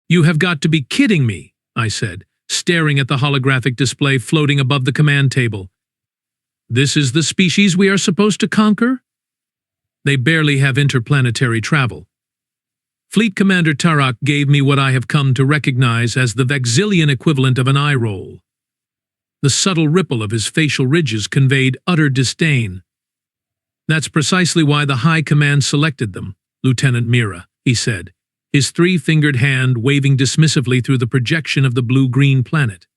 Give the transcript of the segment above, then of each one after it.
You have got to be kidding me, I said, staring at the holographic display floating above the command table. This is the species we are supposed to conquer? They barely have interplanetary travel. Fleet Commander Tarak gave me what I have come to recognize as the Vexillian equivalent of an eye roll. The subtle ripple of his facial ridges conveyed utter disdain. That's precisely why the High Command selected them, Lieutenant Mira, he said, his three-fingered hand waving dismissively through the projection of the blue-green planet.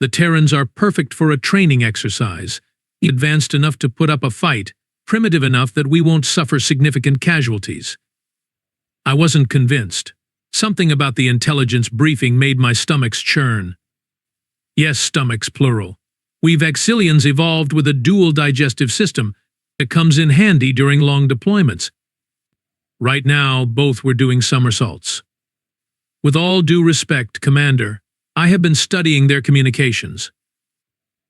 The Terrans are perfect for a training exercise, advanced enough to put up a fight, primitive enough that we won't suffer significant casualties. I wasn't convinced. Something about the intelligence briefing made my stomachs churn. Yes, stomachs, plural. We Vexillians evolved with a dual digestive system that comes in handy during long deployments. Right now, both were doing somersaults. With all due respect, Commander, I have been studying their communications.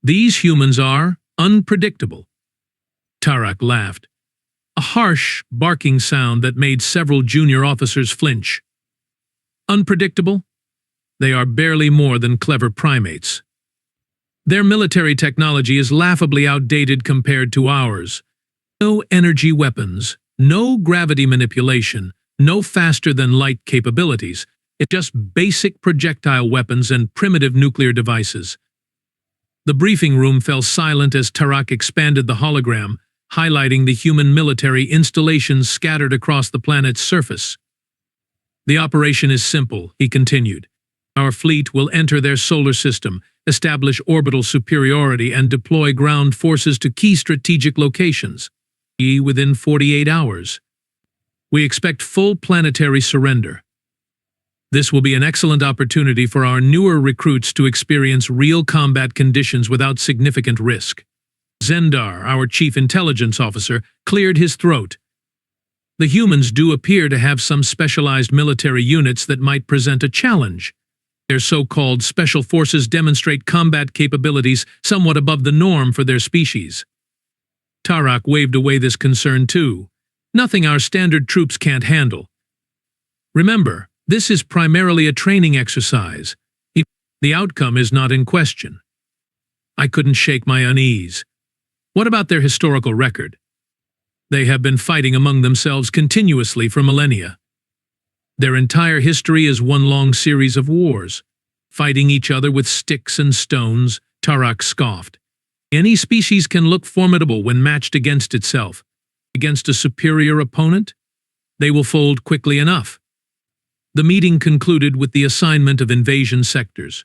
These humans are unpredictable. Tarak laughed, a harsh, barking sound that made several junior officers flinch. Unpredictable? They are barely more than clever primates. Their military technology is laughably outdated compared to ours. No energy weapons, no gravity manipulation, no faster-than-light capabilities. It's just basic projectile weapons and primitive nuclear devices. The briefing room fell silent as Tarak expanded the hologram, highlighting the human military installations scattered across the planet's surface. The operation is simple, he continued. Our fleet will enter their solar system, establish orbital superiority, and deploy ground forces to key strategic locations, within 48 hours. We expect full planetary surrender. This will be an excellent opportunity for our newer recruits to experience real combat conditions without significant risk. Zendar, our chief intelligence officer, cleared his throat. The humans do appear to have some specialized military units that might present a challenge. Their so-called special forces demonstrate combat capabilities somewhat above the norm for their species. Tarak waved away this concern too. Nothing our standard troops can't handle. Remember, this is primarily a training exercise. The outcome is not in question. I couldn't shake my unease. What about their historical record? They have been fighting among themselves continuously for millennia. Their entire history is one long series of wars, fighting each other with sticks and stones, Tarak scoffed. Any species can look formidable when matched against itself. Against a superior opponent, they will fold quickly enough. The meeting concluded with the assignment of invasion sectors.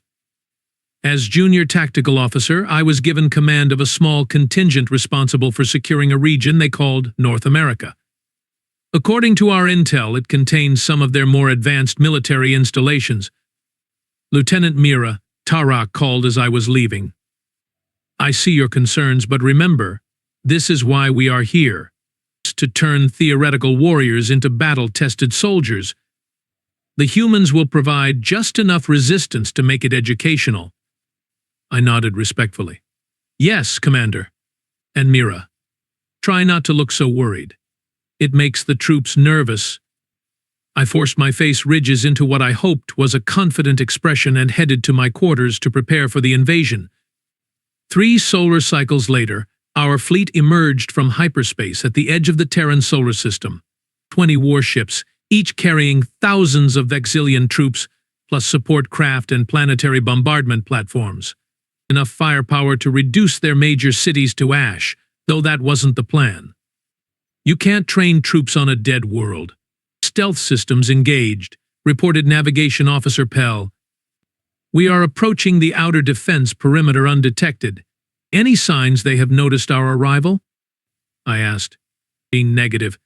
As junior tactical officer, I was given command of a small contingent responsible for securing a region they called North America. According to our intel, it contained some of their more advanced military installations. Lieutenant Mira, Tarak called as I was leaving. I see your concerns, but remember, this is why we are here. To turn theoretical warriors into battle-tested soldiers. The humans will provide just enough resistance to make it educational. I nodded respectfully. Yes, Commander. And Mira, try not to look so worried. It makes the troops nervous. I forced my face ridges into what I hoped was a confident expression and headed to my quarters to prepare for the invasion. 3 solar cycles later, our fleet emerged from hyperspace at the edge of the Terran solar system. 20 warships, each carrying thousands of Vexillian troops, plus support craft and planetary bombardment platforms. Enough firepower to reduce their major cities to ash, though that wasn't the plan. You can't train troops on a dead world. Stealth systems engaged, reported Navigation Officer Pell. We are approaching the outer defense perimeter undetected. Any signs they have noticed our arrival? I asked, being negative.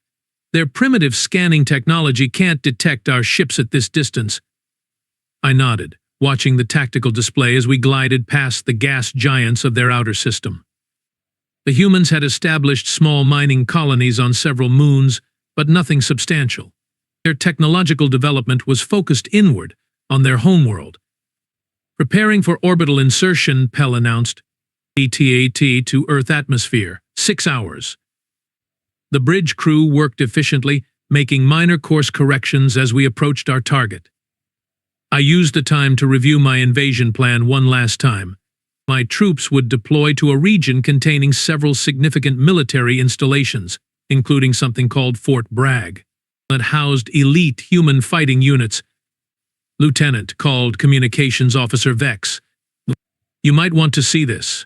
Their primitive scanning technology can't detect our ships at this distance. I nodded, watching the tactical display as we glided past the gas giants of their outer system. The humans had established small mining colonies on several moons, but nothing substantial. Their technological development was focused inward, on their homeworld. Preparing for orbital insertion, Pell announced. ETAT to Earth atmosphere, 6 hours. The bridge crew worked efficiently, making minor course corrections as we approached our target. I used the time to review my invasion plan one last time. My troops would deploy to a region containing several significant military installations, including something called Fort Bragg, that housed elite human fighting units. Lieutenant called Communications Officer Vex. You might want to see this.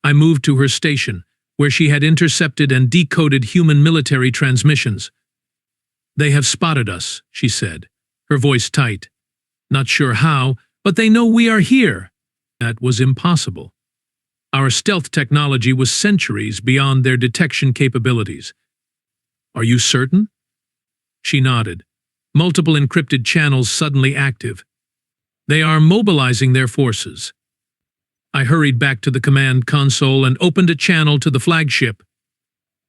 I moved to her station, where she had intercepted and decoded human military transmissions. They have spotted us, she said, her voice tight. Not sure how, but they know we are here. That was impossible. Our stealth technology was centuries beyond their detection capabilities. Are you certain? She nodded. Multiple encrypted channels suddenly active. They are mobilizing their forces. I hurried back to the command console and opened a channel to the flagship.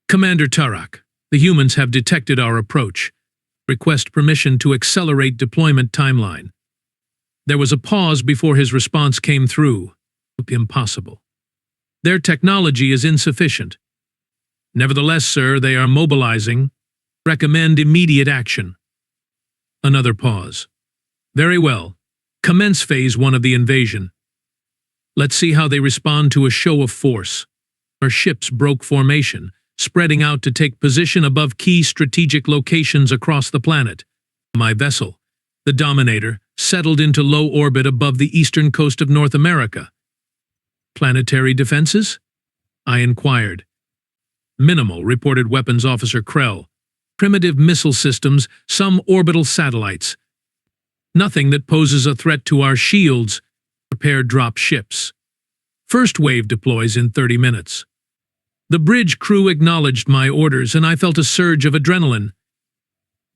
Commander Tarak, the humans have detected our approach. Request permission to accelerate deployment timeline. There was a pause before his response came through. Impossible. Their technology is insufficient. Nevertheless, sir, they are mobilizing. Recommend immediate action. Another pause. Very well. Commence phase 1 of the invasion. Let's see how they respond to a show of force. Our ships broke formation, spreading out to take position above key strategic locations across the planet. My vessel, the Dominator, settled into low orbit above the eastern coast of North America. Planetary defenses? I inquired. Minimal, reported Weapons Officer Krell. Primitive missile systems, some orbital satellites. Nothing that poses a threat to our shields. Prepare drop ships. First wave deploys in 30 minutes. The bridge crew acknowledged my orders, and I felt a surge of adrenaline.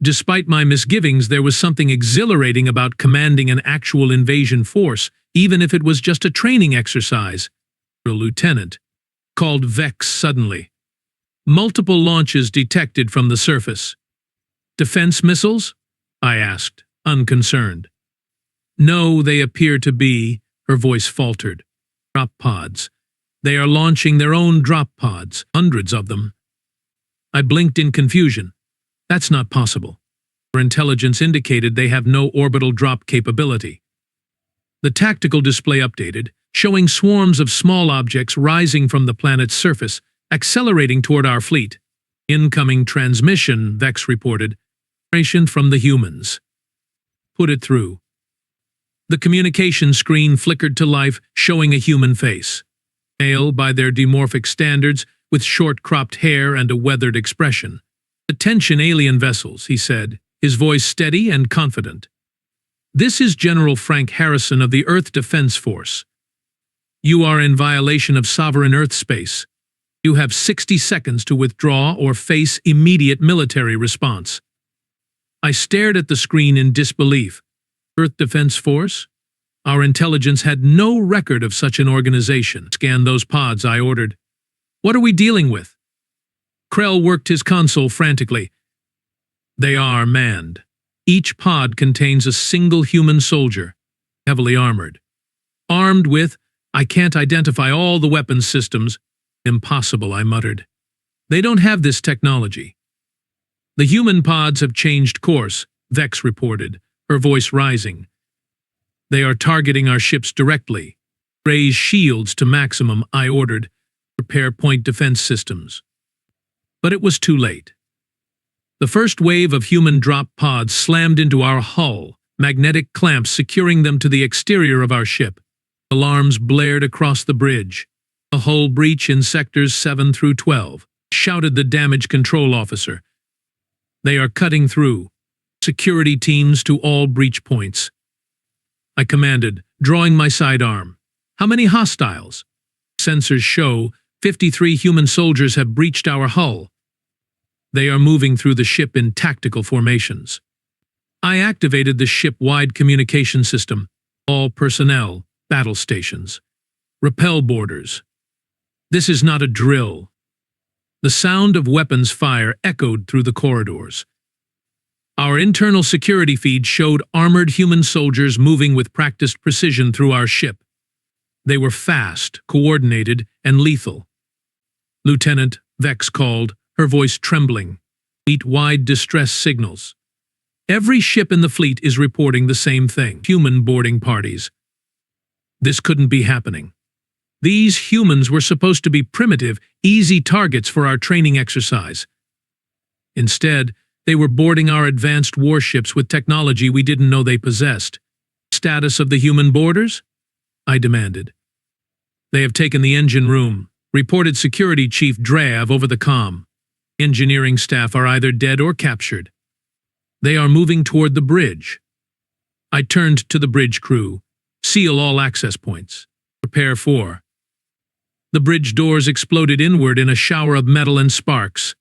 Despite my misgivings, there was something exhilarating about commanding an actual invasion force, even if it was just a training exercise. A lieutenant called Vex suddenly. Multiple launches detected from the surface. Defense missiles? I asked, unconcerned. No, they appear to be, her voice faltered. Drop pods. They are launching their own drop pods, hundreds of them. I blinked in confusion. That's not possible. Our intelligence indicated they have no orbital drop capability. The tactical display updated, showing swarms of small objects rising from the planet's surface, accelerating toward our fleet. Incoming transmission, Vex reported. Information from the humans. Put it through. The communication screen flickered to life, showing a human face. Male by their dimorphic standards, with short-cropped hair and a weathered expression. Detention alien vessels, he said, his voice steady and confident. This is General Frank Harrison of the Earth Defense Force. You are in violation of sovereign Earth space. You have 60 seconds to withdraw or face immediate military response. I stared at the screen in disbelief. Earth Defense Force? Our intelligence had no record of such an organization. Scan those pods, I ordered. What are we dealing with? Krell worked his console frantically. They are manned. Each pod contains a single human soldier, heavily armored. Armed with, I can't identify all the weapons systems. Impossible, I muttered. They don't have this technology. The human pods have changed course, Vex reported, her voice rising. They are targeting our ships directly. Raise shields to maximum, I ordered. Prepare point defense systems. But it was too late. The first wave of human drop pods slammed into our hull, magnetic clamps securing them to the exterior of our ship. Alarms blared across the bridge. A hull breach in sectors 7 through 12, shouted the damage control officer. They are cutting through. Security teams to all breach points. I commanded, drawing my sidearm. How many hostiles? Sensors show 53 human soldiers have breached our hull. They are moving through the ship in tactical formations. I activated the ship-wide communication system. All personnel, battle stations. Rappel borders. This is not a drill. The sound of weapons fire echoed through the corridors. Our internal security feed showed armored human soldiers moving with practiced precision through our ship. They were fast, coordinated, and lethal. Lieutenant, Vex called, her voice trembling. Fleet-wide distress signals. Every ship in the fleet is reporting the same thing: human boarding parties. This couldn't be happening. These humans were supposed to be primitive, easy targets for our training exercise. Instead, they were boarding our advanced warships with technology we didn't know they possessed. Status of the human boarders? I demanded. They have taken the engine room, reported Security Chief Drav over the comm. Engineering staff are either dead or captured. They are moving toward the bridge. I turned to the bridge crew. Seal all access points. Prepare for. The bridge doors exploded inward in a shower of metal and sparks.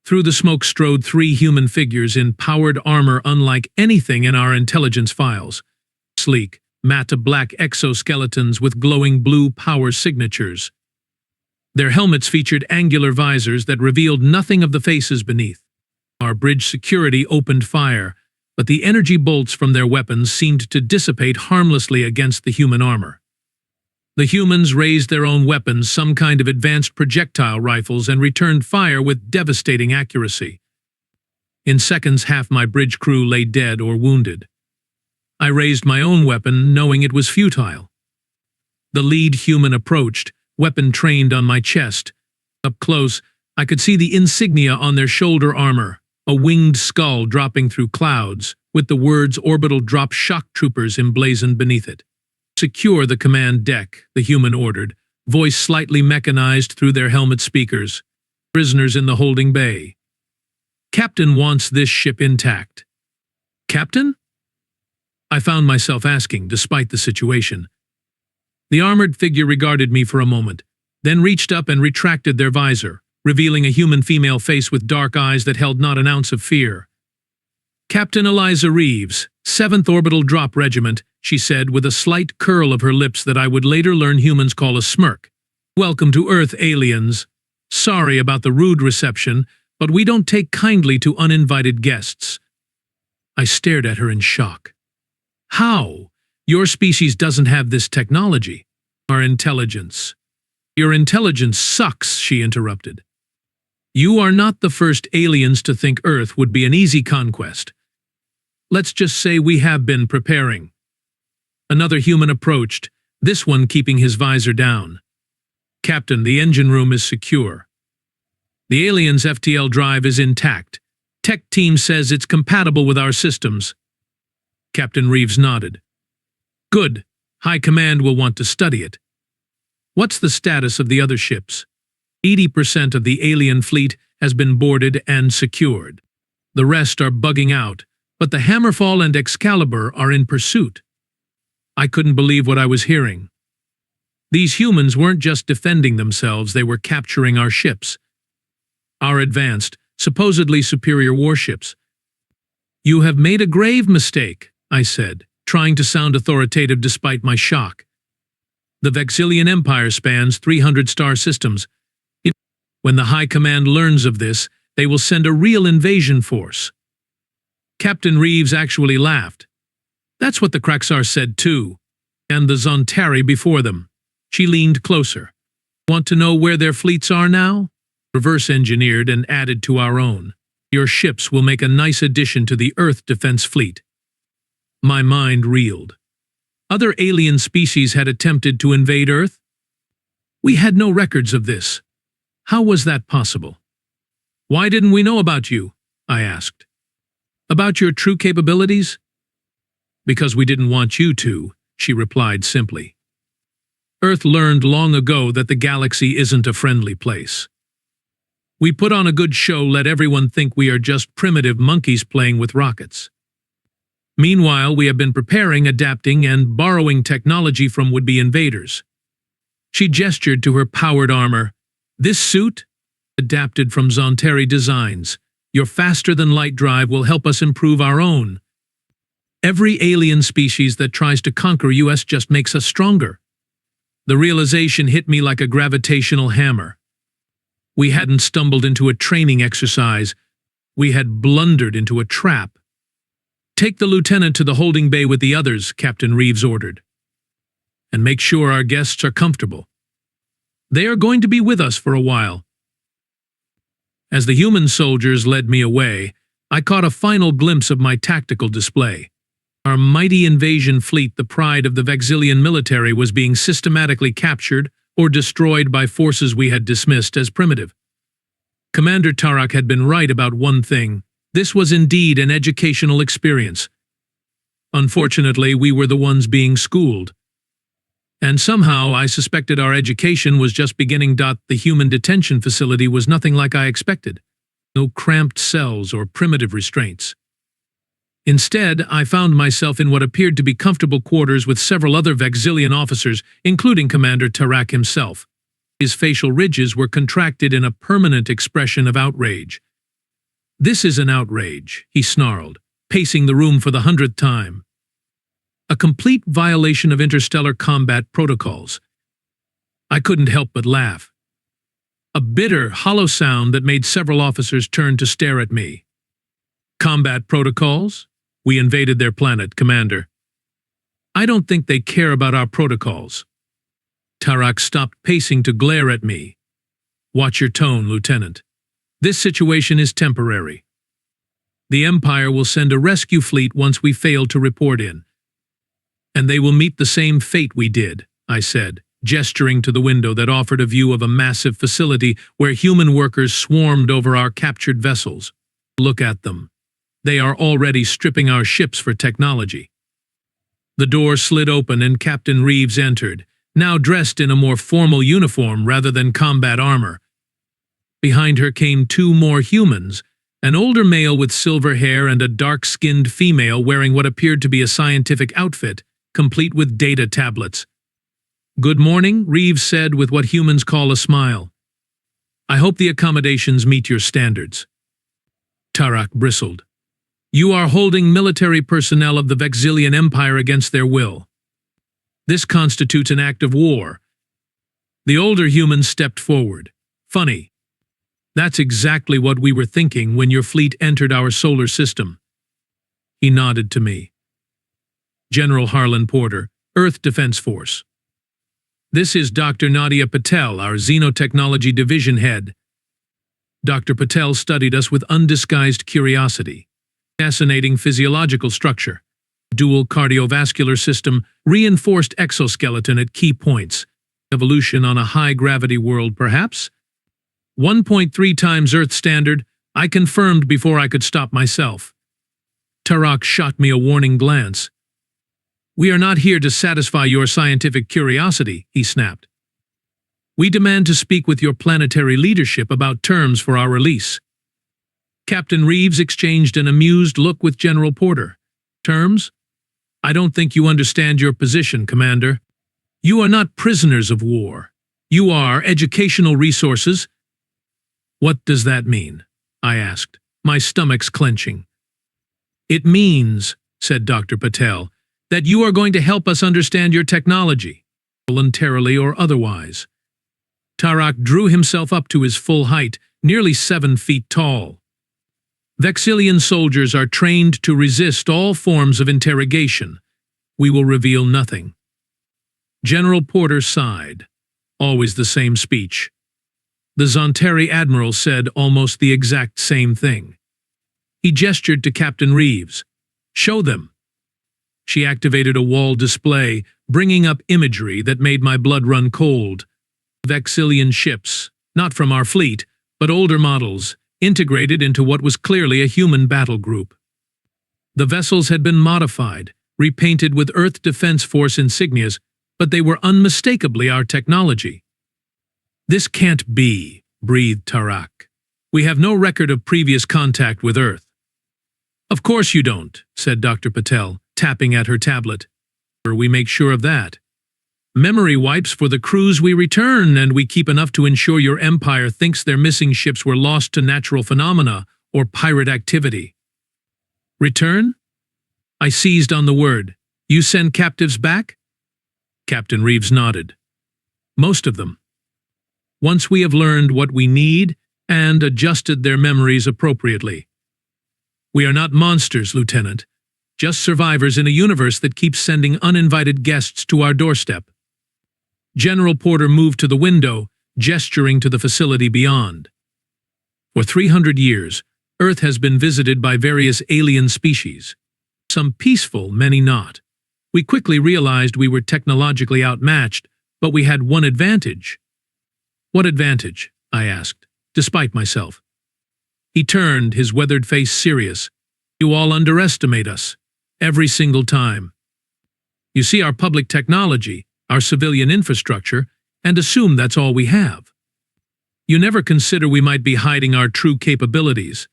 Through the smoke strode 3 human figures in powered armor unlike anything in our intelligence files. Sleek, matte black exoskeletons with glowing blue power signatures. Their helmets featured angular visors that revealed nothing of the faces beneath. Our bridge security opened fire, but the energy bolts from their weapons seemed to dissipate harmlessly against the human armor. The humans raised their own weapons, some kind of advanced projectile rifles, and returned fire with devastating accuracy. In seconds, half my bridge crew lay dead or wounded. I raised my own weapon, knowing it was futile. The lead human approached, weapon trained on my chest. Up close, I could see the insignia on their shoulder armor, a winged skull dropping through clouds, with the words Orbital Drop Shock Troopers emblazoned beneath it. Secure the command deck, the human ordered, voice slightly mechanized through their helmet speakers. Prisoners in the holding bay. Captain wants this ship intact. Captain? I found myself asking, despite the situation. The armored figure regarded me for a moment, then reached up and retracted their visor, revealing a human female face with dark eyes that held not an ounce of fear. Captain Eliza Reeves, 7th Orbital Drop Regiment, she said with a slight curl of her lips that I would later learn humans call a smirk. Welcome to Earth, aliens. Sorry about the rude reception, but we don't take kindly to uninvited guests. I stared at her in shock. How? Your species doesn't have this technology. Our intelligence. Your intelligence sucks, she interrupted. You are not the first aliens to think Earth would be an easy conquest. Let's just say we have been preparing. Another human approached, this one keeping his visor down. Captain, the engine room is secure. The aliens' FTL drive is intact. Tech team says it's compatible with our systems. Captain Reeves nodded. Good. High Command will want to study it. What's the status of the other ships? 80% of the alien fleet has been boarded and secured. The rest are bugging out, but the Hammerfall and Excalibur are in pursuit. I couldn't believe what I was hearing. These humans weren't just defending themselves, they were capturing our ships. Our advanced, supposedly superior warships. You have made a grave mistake, I said, trying to sound authoritative despite my shock. The Vexillian Empire spans 300 star systems. When the High Command learns of this, they will send a real invasion force. Captain Reeves actually laughed. That's what the Kraxar said too, and the Zontari before them. She leaned closer. Want to know where their fleets are now? Reverse engineered and added to our own. Your ships will make a nice addition to the Earth Defense Fleet. My mind reeled. Other alien species had attempted to invade Earth? We had no records of this. How was that possible? Why didn't we know about you? I asked. About your true capabilities? Because we didn't want you to, she replied simply. Earth learned long ago that the galaxy isn't a friendly place. We put on a good show, let everyone think we are just primitive monkeys playing with rockets. Meanwhile, we have been preparing, adapting, and borrowing technology from would-be invaders. She gestured to her powered armor. This suit? Adapted from Zontari designs. Your faster-than-light drive will help us improve our own. Every alien species that tries to conquer us just makes us stronger. The realization hit me like a gravitational hammer. We hadn't stumbled into a training exercise. We had blundered into a trap. Take the lieutenant to the holding bay with the others, Captain Reeves ordered. And make sure our guests are comfortable. They are going to be with us for a while. As the human soldiers led me away, I caught a final glimpse of my tactical display. Our mighty invasion fleet, the pride of the Vexillian military, was being systematically captured or destroyed by forces we had dismissed as primitive. Commander Tarak had been right about one thing. This was indeed an educational experience. Unfortunately, we were the ones being schooled. And somehow I suspected our education was just beginning. The human detention facility was nothing like I expected. No cramped cells or primitive restraints. Instead, I found myself in what appeared to be comfortable quarters with several other Vexillian officers, including Commander Tarak himself. His facial ridges were contracted in a permanent expression of outrage. "This is an outrage," he snarled, pacing the room for the 100th time. "A complete violation of interstellar combat protocols." I couldn't help but laugh. A bitter, hollow sound that made several officers turn to stare at me. "Combat protocols? We invaded their planet, Commander." "I don't think they care about our protocols." Tarak stopped pacing to glare at me. "Watch your tone, Lieutenant. This situation is temporary. The Empire will send a rescue fleet once we fail to report in. And they will meet the same fate we did," I said, gesturing to the window that offered a view of a massive facility where human workers swarmed over our captured vessels. "Look at them. They are already stripping our ships for technology." The door slid open and Captain Reeves entered, now dressed in a more formal uniform rather than combat armor. Behind her came two more humans, an older male with silver hair and a dark-skinned female wearing what appeared to be a scientific outfit, complete with data tablets. "Good morning," Reeves said with what humans call a smile. "I hope the accommodations meet your standards." Tarak bristled. "You are holding military personnel of the Vexillian Empire against their will. This constitutes an act of war." The older human stepped forward. "Funny. That's exactly what we were thinking when your fleet entered our solar system." He nodded to me. "General Harlan Porter, Earth Defense Force. This is Dr. Nadia Patel, our Xenotechnology Division head." Dr. Patel studied us with undisguised curiosity. Fascinating physiological structure, dual cardiovascular system, reinforced exoskeleton at key points, evolution on a high-gravity world perhaps? 1.3 times Earth standard, I confirmed before I could stop myself. Tarak shot me a warning glance. "We are not here to satisfy your scientific curiosity," he snapped. "We demand to speak with your planetary leadership about terms for our release." Captain Reeves exchanged an amused look with General Porter. "Terms? I don't think you understand your position, Commander. You are not prisoners of war. You are educational resources." "What does that mean?" I asked, my stomach's clenching. "It means," said Dr. Patel, "that you are going to help us understand your technology, voluntarily or otherwise." Tarak drew himself up to his full height, nearly 7 feet tall. "Vexillian soldiers are trained to resist all forms of interrogation. We will reveal nothing." General Porter sighed. Always the same speech. The Zonteri Admiral said almost the exact same thing. He gestured to Captain Reeves. "Show them." She activated a wall display, bringing up imagery that made my blood run cold. Vexillian ships, not from our fleet, but older models, integrated into what was clearly a human battle group. The vessels had been modified, repainted with Earth Defense Force insignias, but they were unmistakably our technology. "This can't be," breathed Tarak. "We have no record of previous contact with Earth." "Of course you don't," said Dr. Patel, tapping at her tablet. "We make sure of that. Memory wipes for the crews we return, and we keep enough to ensure your empire thinks their missing ships were lost to natural phenomena or pirate activity." "Return?" I seized on the word. "You send captives back?" Captain Reeves nodded. "Most of them. Once we have learned what we need and adjusted their memories appropriately. We are not monsters, Lieutenant, just survivors in a universe that keeps sending uninvited guests to our doorstep." General Porter moved to the window, gesturing to the facility beyond. "For 300 years, Earth has been visited by various alien species. Some peaceful, many not. We quickly realized we were technologically outmatched, but we had one advantage. What advantage? I asked, despite myself. He turned, his weathered face serious. You all underestimate us. Every single time. You see our public technology, our civilian infrastructure, and assume that's all we have. You never consider we might be hiding our true capabilities.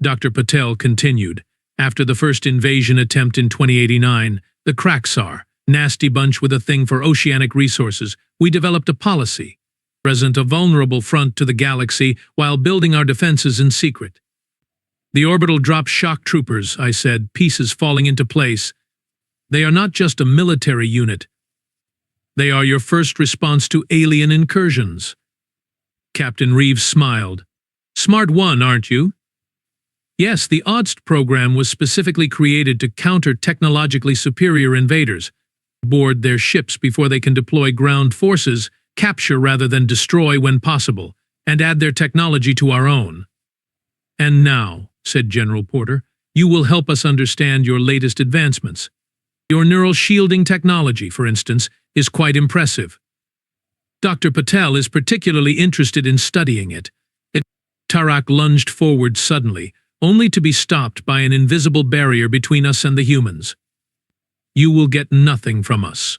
Dr. Patel continued. After the first invasion attempt in 2089, the Kraxar, nasty bunch with a thing for oceanic resources, we developed a policy. Present a vulnerable front to the galaxy while building our defenses in secret. The Orbital dropped shock troopers, I said, pieces falling into place. They are not just a military unit. They are your first response to alien incursions. Captain Reeves smiled. Smart one, aren't you? Yes, the ODST program was specifically created to counter technologically superior invaders, board their ships before they can deploy ground forces, capture rather than destroy when possible, and add their technology to our own. And now, said General Porter, you will help us understand your latest advancements. Your neural shielding technology, for instance, is quite impressive. Dr. Patel is particularly interested in studying it. Tarak lunged forward suddenly, only to be stopped by an invisible barrier between us and the humans. You will get nothing from us.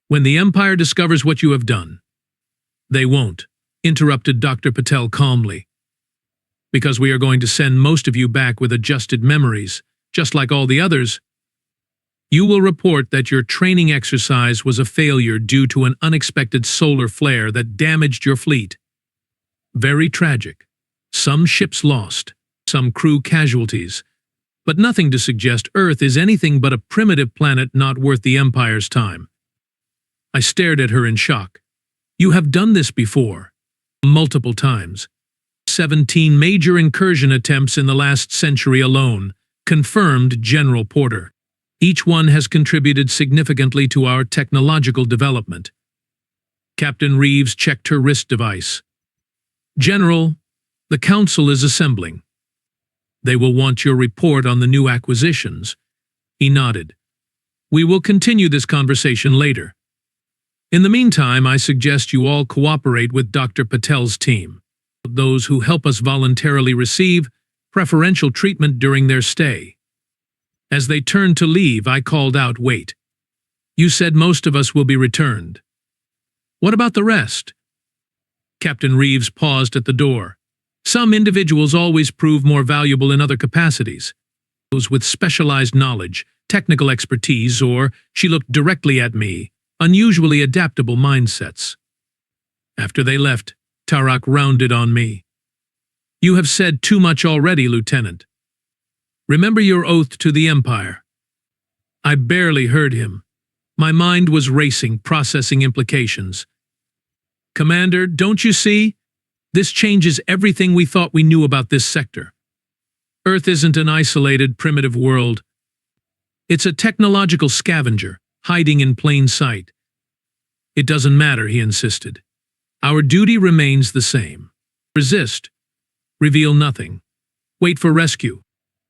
When the Empire discovers what you have done. They won't, interrupted Dr. Patel calmly. Because we are going to send most of you back with adjusted memories, just like all the others. You will report that your training exercise was a failure due to an unexpected solar flare that damaged your fleet. Very tragic. Some ships lost, some crew casualties, but nothing to suggest Earth is anything but a primitive planet not worth the Empire's time. I stared at her in shock. You have done this before. Multiple times. 17 major incursion attempts in the last century alone, confirmed General Porter. Each one has contributed significantly to our technological development. Captain Reeves checked her wrist device. General, the Council is assembling. They will want your report on the new acquisitions. He nodded. We will continue this conversation later. In the meantime, I suggest you all cooperate with Dr. Patel's team. Those who help us voluntarily receive preferential treatment during their stay. As they turned to leave, I called out, wait. You said most of us will be returned. What about the rest? Captain Reeves paused at the door. Some individuals always prove more valuable in other capacities. Those with specialized knowledge, technical expertise, or, she looked directly at me, unusually adaptable mindsets. After they left, Tarak rounded on me. You have said too much already, Lieutenant. Remember your oath to the Empire. I barely heard him. My mind was racing, processing implications. Commander, don't you see? This changes everything we thought we knew about this sector. Earth isn't an isolated, primitive world. It's a technological scavenger, hiding in plain sight. It doesn't matter, he insisted. Our duty remains the same. Resist. Reveal nothing. Wait for rescue.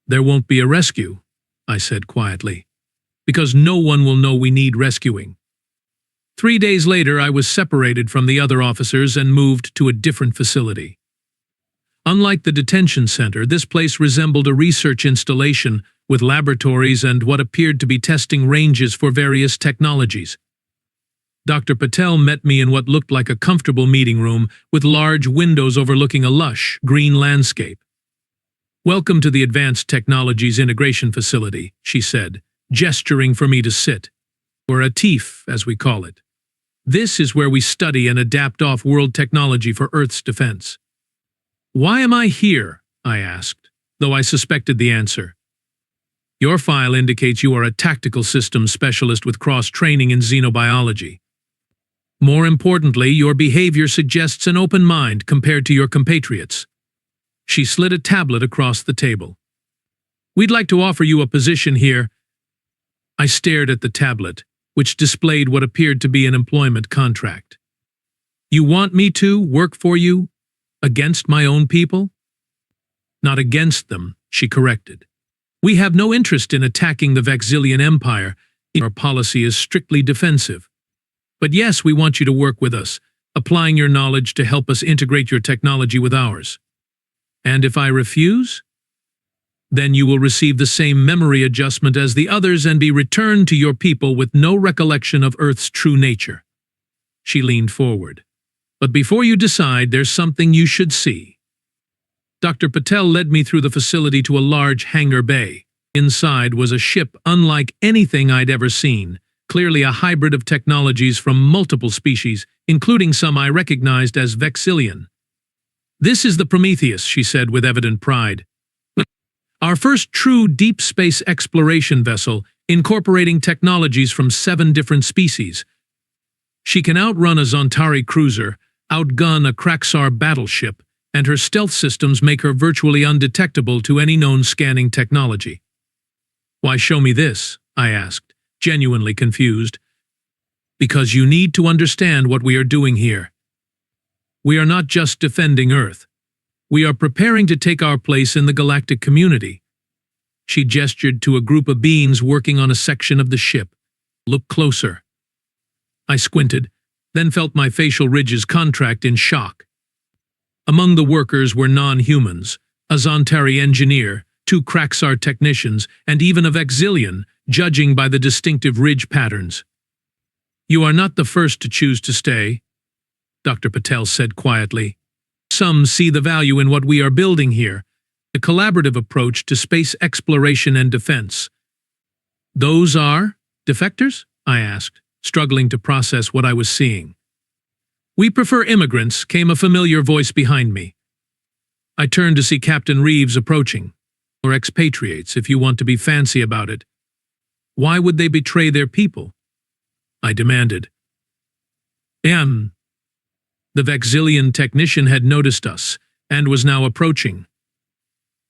There won't be a rescue, I said quietly, because no one will know we need rescuing. 3 days later, I was separated from the other officers and moved to a different facility. Unlike the detention center, this place resembled a research installation with laboratories and what appeared to be testing ranges for various technologies. Dr. Patel met me in what looked like a comfortable meeting room with large windows overlooking a lush, green landscape. Welcome to the Advanced Technologies Integration Facility, she said, gesturing for me to sit, or a TIF, as we call it. This is where we study and adapt off-world technology for Earth's defense. Why am I here? I asked, though I suspected the answer. Your file indicates you are a tactical systems specialist with cross-training in xenobiology. More importantly, your behavior suggests an open mind compared to your compatriots. She slid a tablet across the table. We'd like to offer you a position here. I stared at the tablet, which displayed what appeared to be an employment contract. You want me to work for you? Against my own people? not against them, she corrected. We have no interest in attacking the Vexillian Empire. Our policy is strictly defensive. But yes, we want you to work with us, applying your knowledge to help us integrate your technology with ours. And if I refuse? Then you will receive the same memory adjustment as the others and be returned to your people with no recollection of Earth's true nature. She leaned forward. But before you decide, there's something you should see. Dr. Patel led me through the facility to a large hangar bay. Inside was a ship unlike anything I'd ever seen, clearly a hybrid of technologies from multiple species, including some I recognized as Vexillian. This is the Prometheus, she said with evident pride. Our first true deep space exploration vessel, incorporating technologies from 7 different species. She can outrun a Zontari cruiser, outgun a Kraxar battleship, and her stealth systems make her virtually undetectable to any known scanning technology. Why show me this? I asked, genuinely confused. Because you need to understand what we are doing here. We are not just defending Earth. We are preparing to take our place in the galactic community. She gestured to a group of beings working on a section of the ship. Look closer. I squinted, then felt my facial ridges contract in shock. Among the workers were non-humans, a Zontari engineer, 2 Kraxar technicians, and even a Vexillian, judging by the distinctive ridge patterns. You are not the first to choose to stay, Dr. Patel said quietly. Some see the value in what we are building here, a collaborative approach to space exploration and defense. Those are defectors? I asked, struggling to process what I was seeing. We prefer immigrants, came a familiar voice behind me. I turned to see Captain Reeves approaching, or expatriates if you want to be fancy about it. Why would they betray their people? I demanded. The Vexillian technician had noticed us, and was now approaching.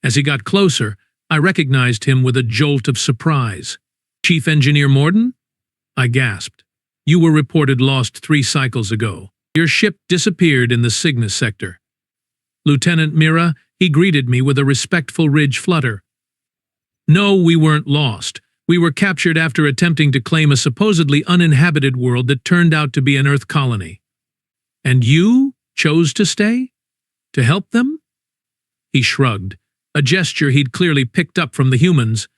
As he got closer, I recognized him with a jolt of surprise. Chief Engineer Morden? I gasped. You were reported lost 3 cycles ago. Your ship disappeared in the Cygnus sector. Lieutenant Mira, he greeted me with a respectful ridge flutter. No, we weren't lost. We were captured after attempting to claim a supposedly uninhabited world that turned out to be an Earth colony. And you chose to stay? To help them? He shrugged, a gesture he'd clearly picked up from the humans.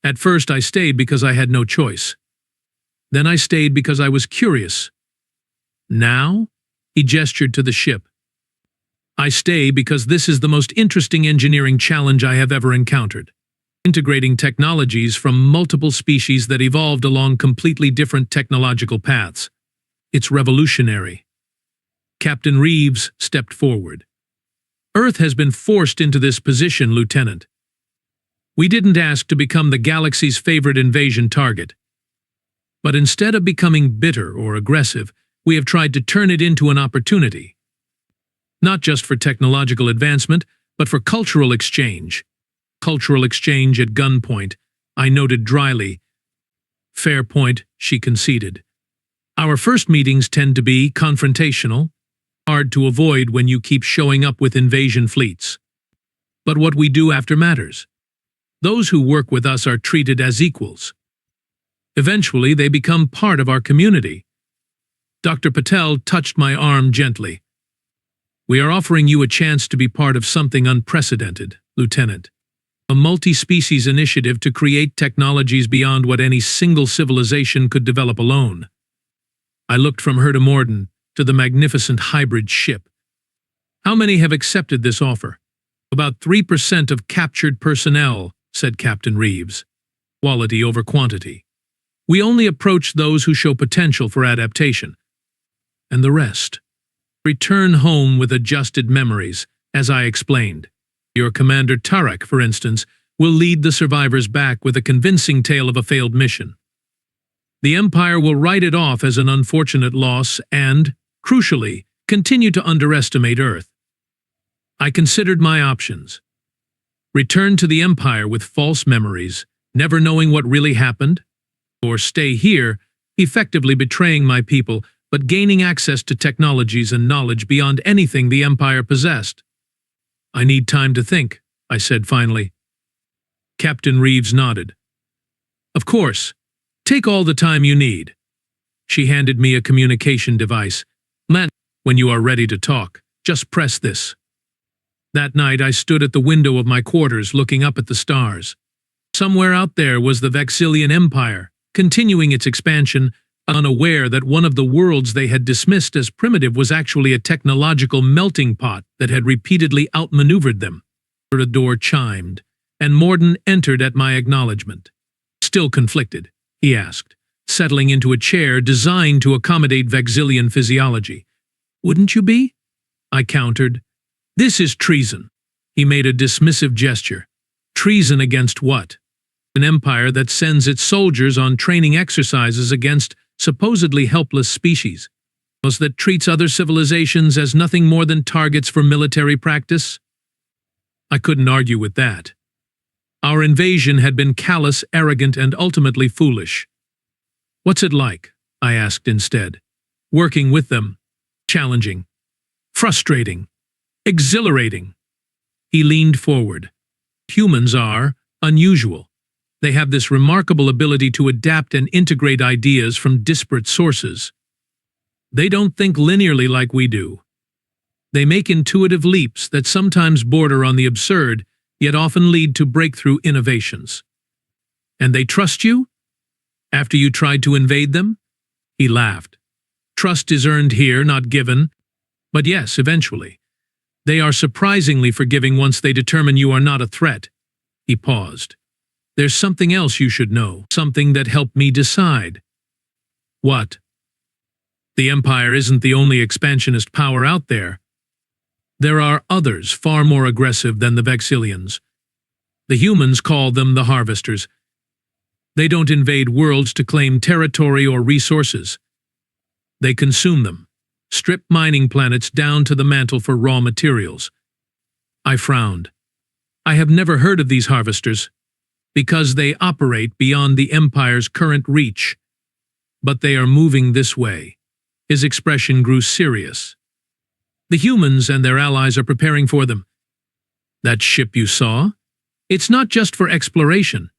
At first I stayed because I had no choice. Then I stayed because I was curious. Now? He gestured to the ship. I stay because this is the most interesting engineering challenge I have ever encountered. Integrating technologies from multiple species that evolved along completely different technological paths. It's revolutionary. Captain Reeves stepped forward. Earth has been forced into this position, Lieutenant. We didn't ask to become the galaxy's favorite invasion target. But instead of becoming bitter or aggressive, we have tried to turn it into an opportunity. Not just for technological advancement, but for cultural exchange. Cultural exchange at gunpoint, I noted dryly. Fair point, she conceded. Our first meetings tend to be confrontational, hard to avoid when you keep showing up with invasion fleets. But what we do after matters. Those who work with us are treated as equals. Eventually, they become part of our community. Dr. Patel touched my arm gently. We are offering you a chance to be part of something unprecedented, Lieutenant. A multi-species initiative to create technologies beyond what any single civilization could develop alone. I looked from her to Morden, to the magnificent hybrid ship. How many have accepted this offer? About 3% of captured personnel, said Captain Reeves. Quality over quantity. We only approach those who show potential for adaptation. And the rest. Return home with adjusted memories, as I explained. Your Commander Tarek, for instance, will lead the survivors back with a convincing tale of a failed mission. The Empire will write it off as an unfortunate loss and, crucially, continue to underestimate Earth. I considered my options. Return to the Empire with false memories, never knowing what really happened, or stay here, effectively betraying my people, but gaining access to technologies and knowledge beyond anything the Empire possessed. I need time to think, I said finally. Captain Reeves nodded. Of course. Take all the time you need. She handed me a communication device. When you are ready to talk, just press this. That night I stood at the window of my quarters looking up at the stars. Somewhere out there was the Vexillian Empire, continuing its expansion, unaware that one of the worlds they had dismissed as primitive was actually a technological melting pot that had repeatedly outmaneuvered them. A door chimed, and Morden entered at my acknowledgement. Still conflicted, he asked, settling into a chair designed to accommodate Vexillian physiology. Wouldn't you be? I countered. This is treason. He made a dismissive gesture. Treason against what? An empire that sends its soldiers on training exercises against supposedly helpless species, that treats other civilizations as nothing more than targets for military practice? I couldn't argue with that. Our invasion had been callous, arrogant, and ultimately foolish. What's it like? I asked instead. Working with them. Challenging. Frustrating. Exhilarating. He leaned forward. Humans are unusual. They have this remarkable ability to adapt and integrate ideas from disparate sources. They don't think linearly like we do. They make intuitive leaps that sometimes border on the absurd, yet often lead to breakthrough innovations. And they trust you? After you tried to invade them? He laughed. Trust is earned here, not given. But yes, eventually. They are surprisingly forgiving once they determine you are not a threat. He paused. There's something else you should know, something that helped me decide. What? The Empire isn't the only expansionist power out there. There are others far more aggressive than the Vexillians. The humans call them the Harvesters. They don't invade worlds to claim territory or resources. They consume them, strip mining planets down to the mantle for raw materials. I frowned. I have never heard of these Harvesters, because they operate beyond the Empire's current reach. But they are moving this way. His expression grew serious. The humans and their allies are preparing for them. That ship you saw? It's not just for exploration.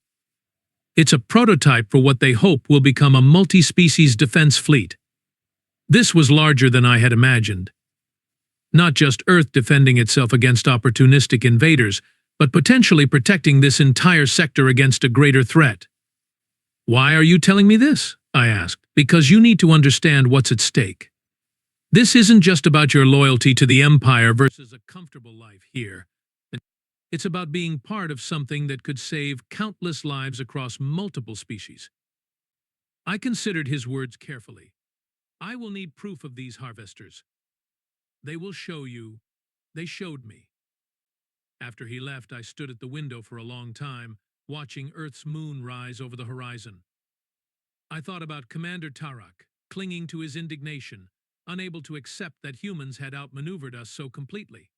It's a prototype for what they hope will become a multi-species defense fleet. This was larger than I had imagined. Not just Earth defending itself against opportunistic invaders, but potentially protecting this entire sector against a greater threat. Why are you telling me this? I asked. Because you need to understand what's at stake. This isn't just about your loyalty to the Empire versus a comfortable life here. It's about being part of something that could save countless lives across multiple species. I considered his words carefully. I will need proof of these Harvesters. They will show you. They showed me. After he left, I stood at the window for a long time, watching Earth's moon rise over the horizon. I thought about Commander Tarak, clinging to his indignation, unable to accept that humans had outmaneuvered us so completely.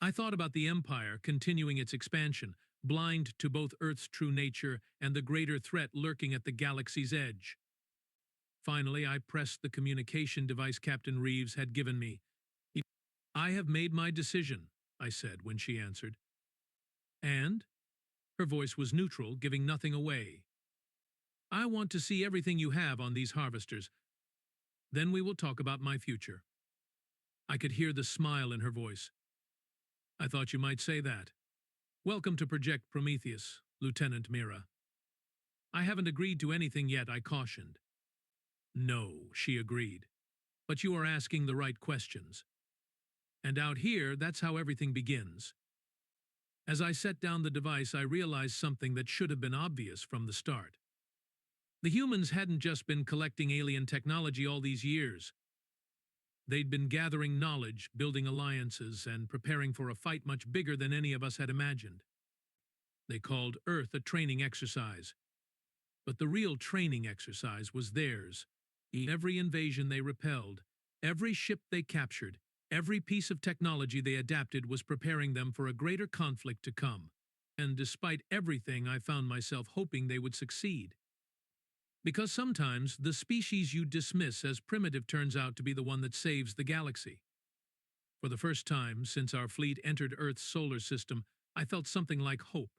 I thought about the Empire continuing its expansion, blind to both Earth's true nature and the greater threat lurking at the galaxy's edge. Finally, I pressed the communication device Captain Reeves had given me. I have made my decision, I said when she answered. And? Her voice was neutral, giving nothing away. I want to see everything you have on these Harvesters. Then we will talk about my future. I could hear the smile in her voice. I thought you might say that. Welcome to Project Prometheus, Lieutenant Mira. I haven't agreed to anything yet, I cautioned. No, she agreed. But you are asking the right questions. And out here, that's how everything begins. As I set down the device, I realized something that should have been obvious from the start. The humans hadn't just been collecting alien technology all these years. They'd been gathering knowledge, building alliances, and preparing for a fight much bigger than any of us had imagined. They called Earth a training exercise. But the real training exercise was theirs. Every invasion they repelled, every ship they captured, every piece of technology they adapted was preparing them for a greater conflict to come. And despite everything, I found myself hoping they would succeed. Because sometimes the species you dismiss as primitive turns out to be the one that saves the galaxy. For the first time since our fleet entered Earth's solar system, I felt something like hope.